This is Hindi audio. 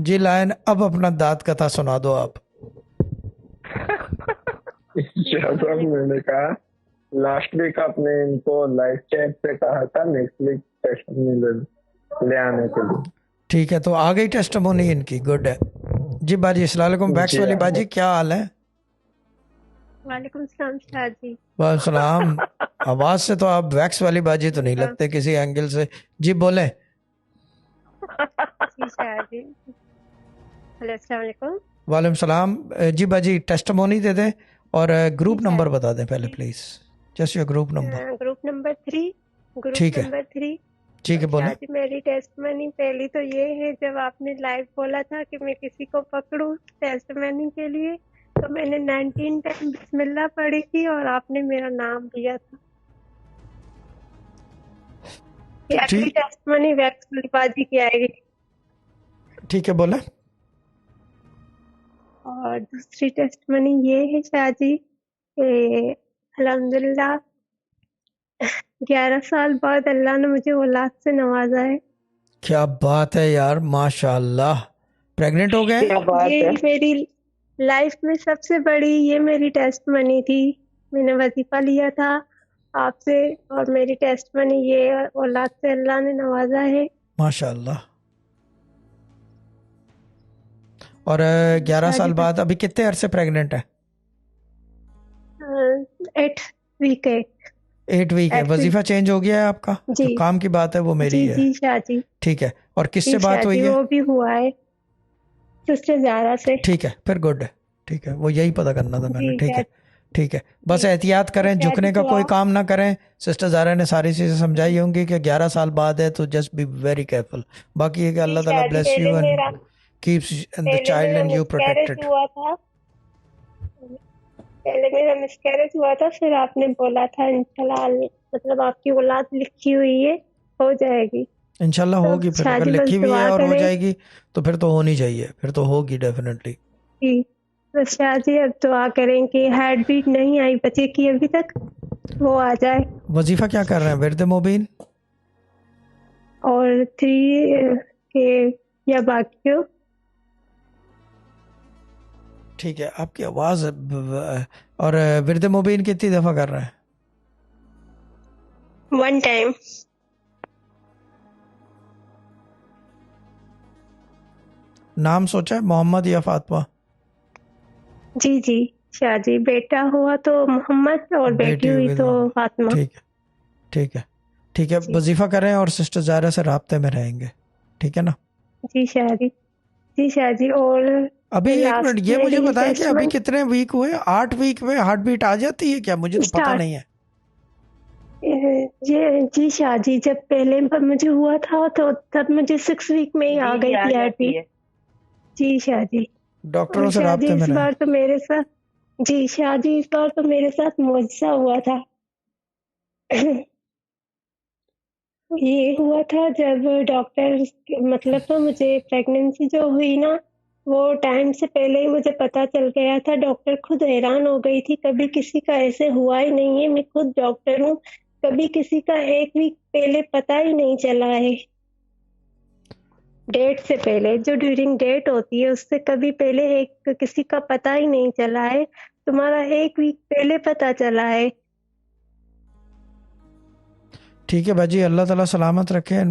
जी लायन, अब अपना दांत कथा सुना दो आप। जब मैंने कहा लास्ट वीक आपने इनको लाइव चैट पे कहा था नेक्स्ट वीक टेस्टमनी ले आने के लिए। ठीक है, तो आ गई टेस्टिमोनी इनकी, गुड है। जी बाजी, अस्सलाम वालेकुम, वैक्स जी वाली आगे। बाजी, क्या हाल है? वालेकुम सलाम शाह जी। वालेकुम। आवाज से तो आप वैक्स वाली बाजी तो नहीं हाँ, लगते किसी एंगल से। जी बोले। जी शाह जी। हेलो अस्सलाम वालेकुम। वालेकुम सलाम। जी बाजी, टेस्टिमोनी दे दें और जी ग्रुप शाह नंबर जी। बता दें पहले please. Just your group number. Group number 3। Group ठीक है, नंबर 3। ठीक तो है, बोले। शाह जी मेरी टेस्टमनी पहली तो ये है, जब आपने लाइव बोला था कि मैं किसी को पकड़ूं टेस्टमनी के लिए, तो मैंने 19 टाइम बिस्मिल्लाह पढ़ी थी और आपने मेरा नाम लिया था कि अगली ठीक, टेस्टमनी वैक्स बाजी की आएगी। ठीक है, बोले। और दूसरी टेस्टमनी ये है शाह जी कि अल्हम्दुलिल्लाह 11 साल बाद अल्लाह ने मुझे औलाद से नवाजा है। क्या बात है यार, माशाल्लाह। प्रेग्नेंट हो गए? क्या बात ये है। मेरी लाइफ में सबसे बड़ी ये मेरी टेस्ट मनी थी। मैंने वजीफा लिया था आपसे और मेरी टेस्ट मनी ये औलाद से अल्लाह ने नवाजा है। माशाल्लाह। और 11 शाह जी साल बस बाद अभी कितने अरसे प्रेग्नेंट है? 8 वीक है। 8 वीक है। 8 वीक। वजीफा चेंज हो गया है आपका? जी जो काम की बात है वो मेरी जी है। जी शाह जी। ठीक है, और जी किससे शाह बात हुई जी है? वो भी हुआ है सिस्टर जारा से। ठीक है, फिर गुड है। ठीक है, वो यही पता करना था जी मैंने। ठीक शाह है, ठीक है, जी। बस एहतियात तो करें, शाह जी झुकने का दुआ। कोई काम ना करें। सिस्टर ज़ारा ने सारी चीज़ें समझाई होंगी कि 11 साल बाद है, तो जस्ट बी वेरी केयरफुल। बाकी ये कि जी अल्लाह ताला Shah ji bless you and मेरा कीप्स द पहले चाइल्ड मेरा एंड यू मिसकैरेज प्रोटेक्टेड। हुआ था। पहले मेरा मिसकैरेज हुआ था, फिर आपने बोला था इंशाल्लाह मतलब आपकी औलाद लिखी हुई है, हो जाएगी। इंशाल्लाह तो होगी, फिर शाह अगर जी बस लिखी हुई है दुआ और हो करें। जाएगी तो फिर तो होनी चाहिए, फिर तो होगी डेफिनेटली। जी बस शाह जी अब दुआ करें कि हार्ट बीट नहीं आई बच्चे की अभी तक, वो आ जाए। वजीफा क्या कर रहे हैं विरद मुबीन? और 3 के या बाकी हो। ठीक है, आपकी आवाज़ और विरद मुबीन कितनी दफ़ा कर रहे हैं? 1 टाइम। नाम सोचा है, मोहम्मद या फातिमा? जी जी शाह जी, बेटा हुआ तो मोहम्मद और बेटी बेटी हुई होगी तो तो फातिमा। ठीक है, ठीक है, ठीक है। जी वजीफा करें और सिस्टर ज़ारा से राब्ते में रहेंगे, ठीक है ना? जी शाह जी। जी शाह जी। और अभी एक मिनट, लास्ट ये मुझे मेरी बताएं कि टेस्ट अभी में कितने वीक हुए? 8 वीक में हार्ट बीट आ जाती है क्या? मुझे तो पता स्टार्ट। नहीं है। जी जी शाह जी, जब पहले बार मुझे हुआ था तो तब मुझे 6 वीक में ही आ गई थी हार्टबीट। जी शाह जी। डॉक्टरों और से शाह जी राब्ते में इस रहें। बार तो मेरे साथ जी शाह जी इस बार तो मेरे साथ मुआजिजा हुआ था। ये हुआ था जब डॉक्टर मतलब तो मुझे प्रेगनेंसी जो हुई ना, वो टाइम से पहले ही मुझे पता चल गया था। डॉक्टर खुद हैरान हो गई थी, कभी किसी का ऐसे हुआ ही नहीं है। मैं खुद डॉक्टर हूँ, कभी किसी का 1 वीक पहले पता ही नहीं चला है। डेट से पहले जो ड्यूरिंग डेट होती है उससे कभी पहले एक किसी का पता ही नहीं चला है। तुम्हारा 1 वीक पहले पता चला है। ठीक है बाजी, अल्लाह ताला सलामत रखे।